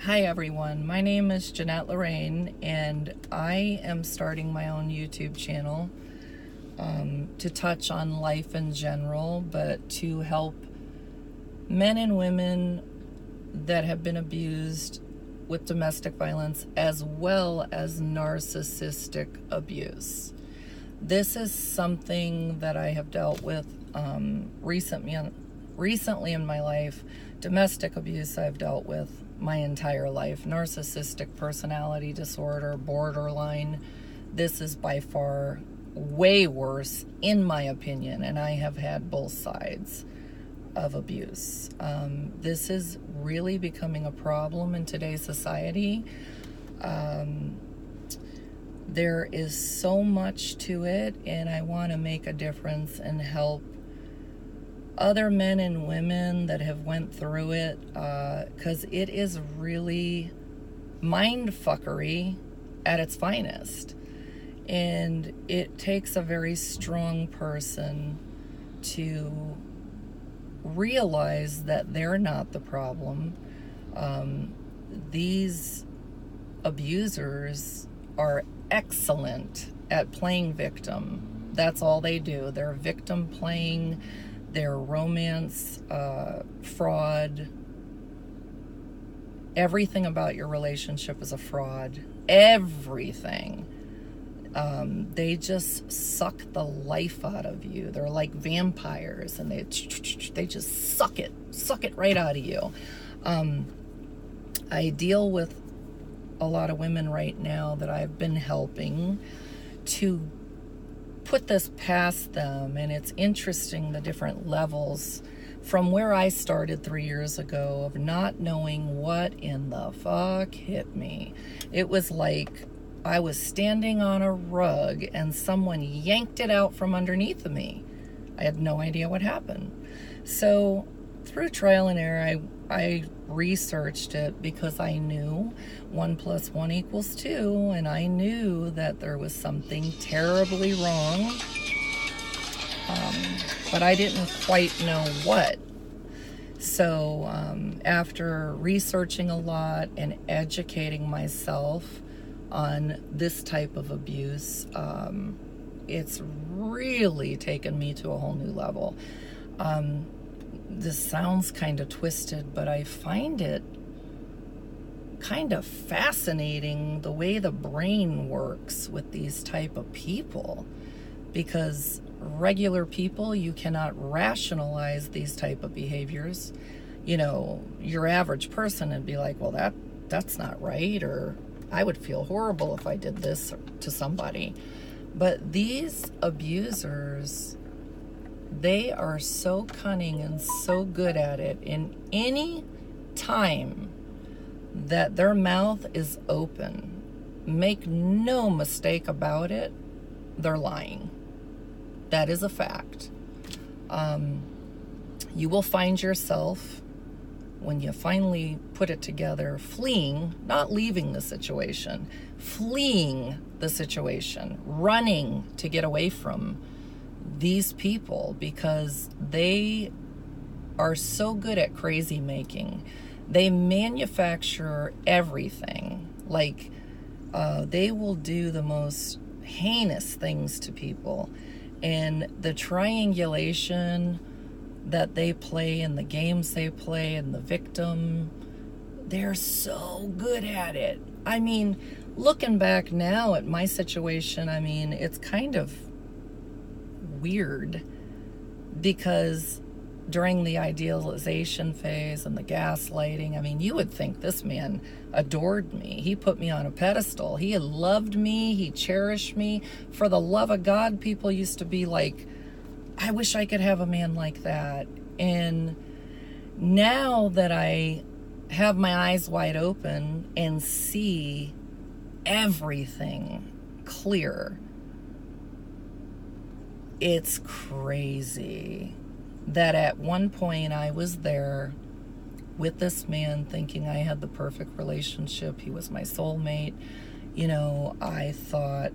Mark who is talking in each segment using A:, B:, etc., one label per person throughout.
A: Hi everyone, my name is Jeanette Lorraine and I am starting my own YouTube channel to touch on life in general, but to help men and women that have been abused with domestic violence as well as narcissistic abuse. This is something that I have dealt with recently in my life. Domestic abuse I've dealt with my entire life. Narcissistic personality disorder, borderline. This is by far way worse in my opinion, and I have had both sides of abuse. This is really becoming a problem in today's society. There is so much to it, and I want to make a difference and help other men and women that have went through it, because it is really mind fuckery at its finest, and it takes a very strong person to realize that they're not the problem. These abusers are excellent at playing victim. That's all they do. They're victim playing. They're romance, fraud. Everything about your relationship is a fraud. Everything. They just suck the life out of you. They're like vampires, and they just suck it right out of you. I deal with a lot of women right now that I've been helping to put this past them, and it's interesting the different levels from where I started 3 years ago of not knowing what in the fuck hit me. It was like I was standing on a rug and someone yanked it out from underneath of me. I had no idea what happened. So through trial and error, I researched it because I knew 1 + 1 = 2, and I knew that there was something terribly wrong, but I didn't quite know what. So after researching a lot and educating myself on this type of abuse, it's really taken me to a whole new level. This sounds kind of twisted, but I find it kind of fascinating the way the brain works with these type of people, because regular people, you cannot rationalize these type of behaviors. You know, your average person would be like, well, that's not right, or I would feel horrible if I did this to somebody. But these abusers, they are so cunning and so good at it. In any time that their mouth is open, make no mistake about it, they're lying. That is a fact. You will find yourself, when you finally put it together, fleeing, not leaving the situation, fleeing the situation, running to get away from these people, because they are so good at crazy making. They manufacture everything. Like, they will do the most heinous things to people. And the triangulation that they play and the games they play and the victim, they're so good at it. I mean, looking back now at my situation, I mean, it's kind of weird, because during the idealization phase and the gaslighting, I mean, you would think this man adored me. He put me on a pedestal. He loved me. He cherished me. For the love of God, people used to be like, I wish I could have a man like that. And now that I have my eyes wide open and see everything clear, it's crazy that at one point I was there with this man thinking I had the perfect relationship. He was my soulmate. You know, I thought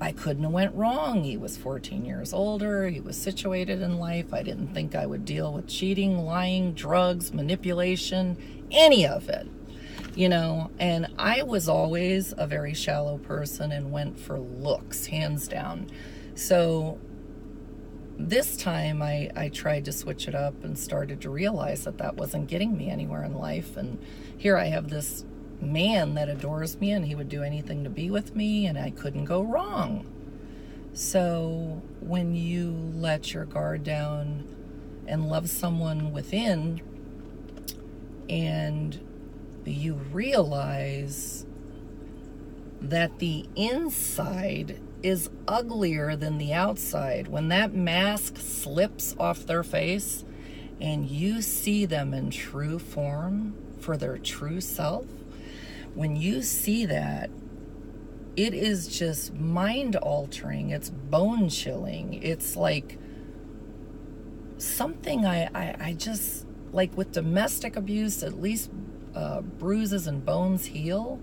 A: I couldn't have went wrong. He was 14 years older. He was situated in life. I didn't think I would deal with cheating, lying, drugs, manipulation, any of it, you know. And I was always a very shallow person and went for looks, hands down. So this time I tried to switch it up and started to realize that that wasn't getting me anywhere in life. And here I have this man that adores me, and he would do anything to be with me, and I couldn't go wrong. So when you let your guard down and love someone within, and you realize that the inside is uglier than the outside, when that mask slips off their face and you see them in true form for their true self, when you see that, it is just mind altering. It's bone chilling. It's like something I just, like with domestic abuse, at least bruises and bones heal.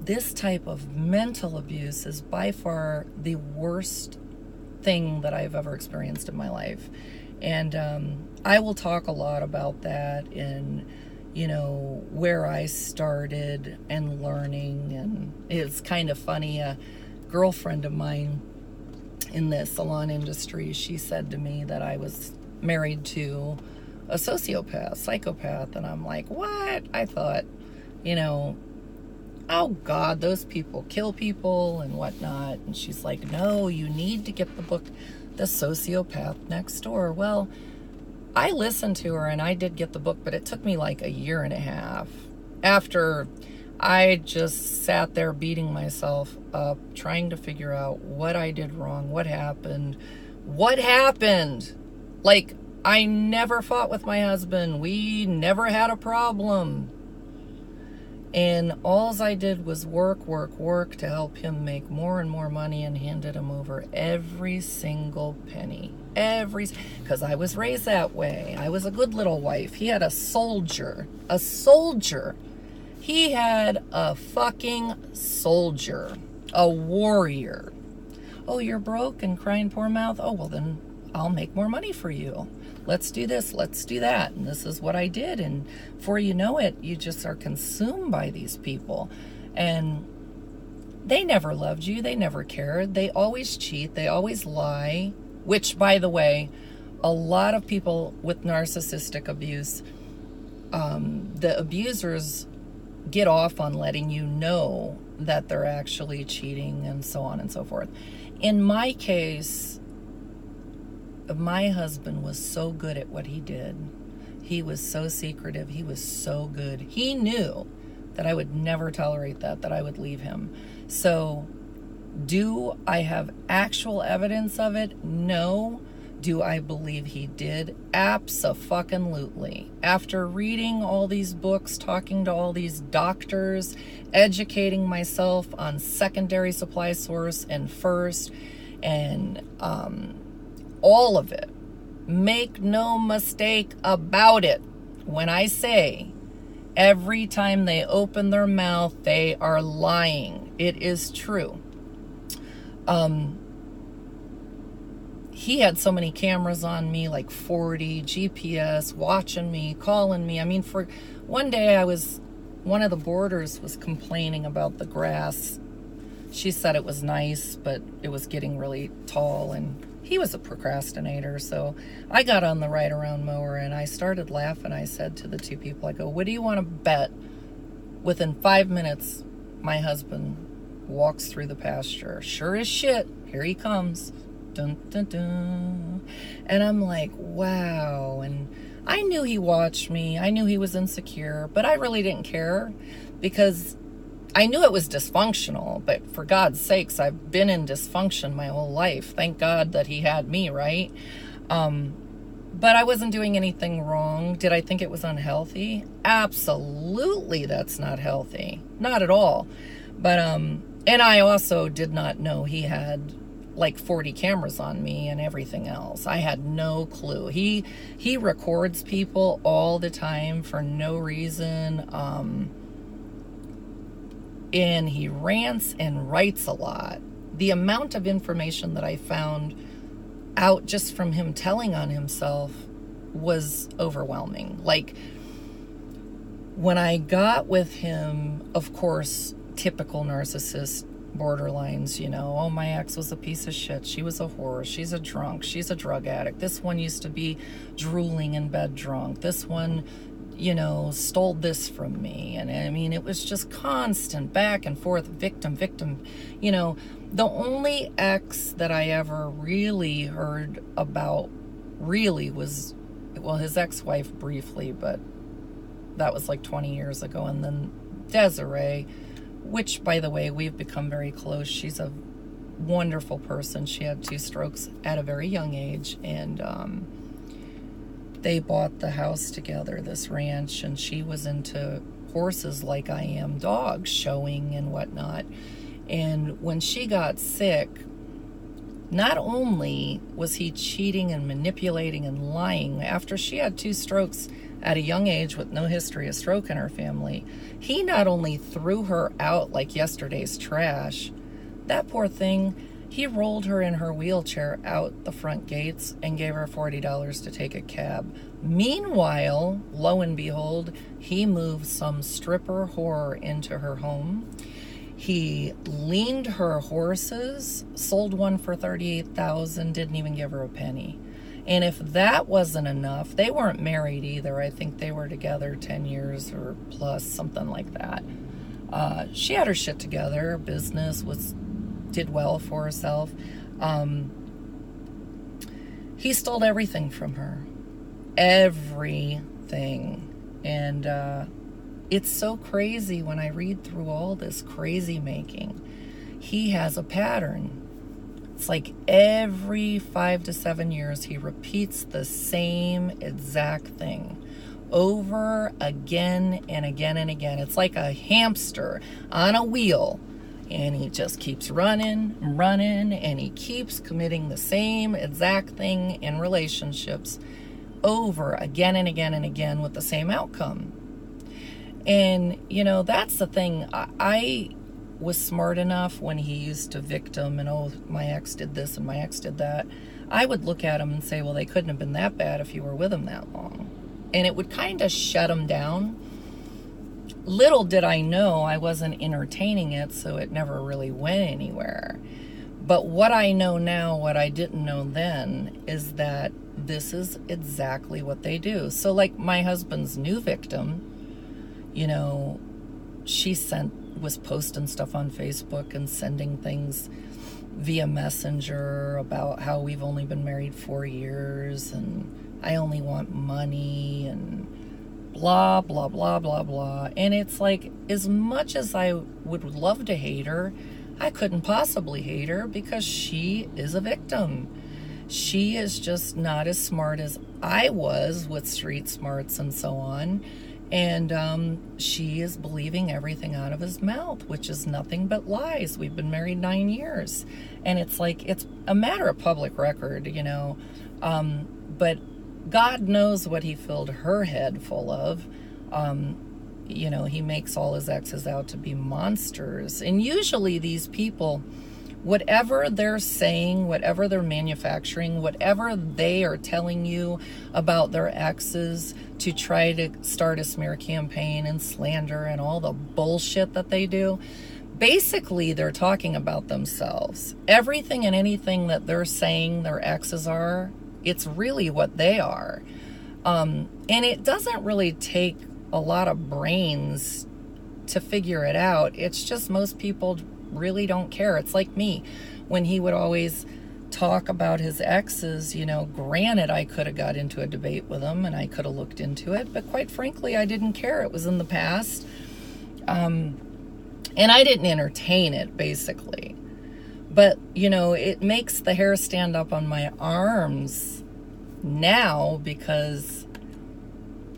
A: This type of mental abuse is by far the worst thing that I've ever experienced in my life. And I will talk a lot about that in, you know, where I started and learning. And it's kind of funny, a girlfriend of mine in the salon industry, she said to me that I was married to a sociopath, psychopath. And I'm like, what? I thought, you know, oh God, those people kill people and whatnot. And she's like, no, you need to get the book, The Sociopath Next Door. Well, I listened to her and I did get the book, but it took me like a year and a half after I just sat there beating myself up, trying to figure out what I did wrong, what happened. Like, I never fought with my husband. We never had a problem. And all I did was work to help him make more and more money, and handed him over every single penny. Because I was raised that way. I was a good little wife. He had a soldier. He had a fucking soldier. A warrior. Oh, you're broke and crying poor mouth? Oh, well then I'll make more money for you. Let's do this, let's do that. And this is what I did. And before you know it, you just are consumed by these people. And they never loved you. They never cared. They always cheat. They always lie. Which, by the way, a lot of people with narcissistic abuse, the abusers get off on letting you know that they're actually cheating and so on and so forth. In my case, my husband was so good at what he did. He was so secretive. He was so good. He knew that I would never tolerate that I would leave him. So, do I have actual evidence of it? No. Do I believe he did? Abso-fucking-lutely. After reading all these books, talking to all these doctors, educating myself on secondary supply source and first, and all of it. Make no mistake about it. When I say every time they open their mouth, they are lying. It is true. He had so many cameras on me, like 40, GPS, watching me, calling me. I mean, for one day one of the boarders was complaining about the grass. She said it was nice, but it was getting really tall, and he was a procrastinator. So I got on the ride around mower and I started laughing. I said to the two people, I go, what do you want to bet? Within 5 minutes, my husband walks through the pasture. Sure as shit, here he comes. Dun, dun, dun. And I'm like, wow. And I knew he watched me. I knew he was insecure, but I really didn't care because I knew it was dysfunctional. But for God's sakes, I've been in dysfunction my whole life. Thank God that he had me, right? But I wasn't doing anything wrong. Did I think it was unhealthy? Absolutely, that's not healthy. Not at all. But, and I also did not know he had like 40 cameras on me and everything else. I had no clue. He records people all the time for no reason. And he rants and writes a lot. the amount of information that I found out just from him telling on himself was overwhelming. Like, when I got with him, of course, typical narcissist borderlines, oh, my ex was a piece of shit. She was a whore. She's a drunk. She's a drug addict. This one used to be drooling in bed drunk. This one, stole this from me. And I mean, it was just constant back and forth, victim. The only ex that I ever really heard about was, his ex-wife briefly, but that was like 20 years ago. And then Desiree, which, by the way, we've become very close. She's a wonderful person. She had 2 strokes at a very young age, and they bought the house together, this ranch, and she was into horses like I am, dogs, showing and whatnot. And when she got sick, not only was he cheating and manipulating and lying, after she had 2 strokes at a young age with no history of stroke in her family, he not only threw her out like yesterday's trash, that poor thing, he rolled her in her wheelchair out the front gates and gave her $40 to take a cab. Meanwhile, lo and behold, he moved some stripper whore into her home. He leaned her horses, sold one for $38,000, didn't even give her a penny. And if that wasn't enough, they weren't married either. I think they were together 10 years or plus, something like that. She had her shit together. Business did well for herself. He stole everything from her. Everything. And it's so crazy when I read through all this crazy making. He has a pattern. It's like every 5 to 7 years, he repeats the same exact thing over again and again and again. It's like a hamster on a wheel, and he just keeps running, and he keeps committing the same exact thing in relationships over again and again and again with the same outcome. And, that's the thing. I was smart enough when he used to victim and, oh, my ex did this and my ex did that. I would look at him and say, well, they couldn't have been that bad if you were with him that long. And it would kind of shut him down. Little did I know I wasn't entertaining it, so it never really went anywhere. But what I know now, what I didn't know then, is that this is exactly what they do. So like my husband's new victim, she was posting stuff on Facebook and sending things via Messenger about how we've only been married 4 years and I only want money and blah, blah, blah, blah, blah. And it's like, as much as I would love to hate her, I couldn't possibly hate her because she is a victim. She is just not as smart as I was with street smarts and so on. And she is believing everything out of his mouth, which is nothing but lies. We've been married 9 years. And it's like, it's a matter of public record, but God knows what he filled her head full of. He makes all his exes out to be monsters. And usually these people, whatever they're saying, whatever they're manufacturing, whatever they are telling you about their exes to try to start a smear campaign and slander and all the bullshit that they do, basically they're talking about themselves. Everything and anything that they're saying their exes are, it's really what they are. And it doesn't really take a lot of brains to figure it out. It's just most people really don't care. It's like me when he would always talk about his exes. Granted, I could have got into a debate with him and I could have looked into it, but quite frankly, I didn't care. It was in the past, and I didn't entertain it, basically. But it makes the hair stand up on my arms now, because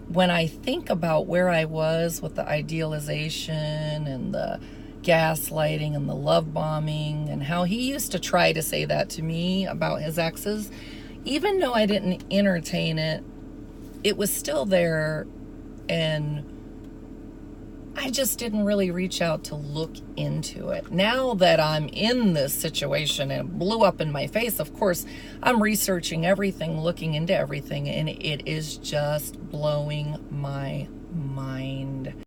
A: when I think about where I was with the idealization and the gaslighting and the love bombing and how he used to try to say that to me about his exes, even though I didn't entertain it, it was still there. And I just didn't really reach out to look into it. Now that I'm in this situation and it blew up in my face, of course, I'm researching everything, looking into everything, and it is just blowing my mind.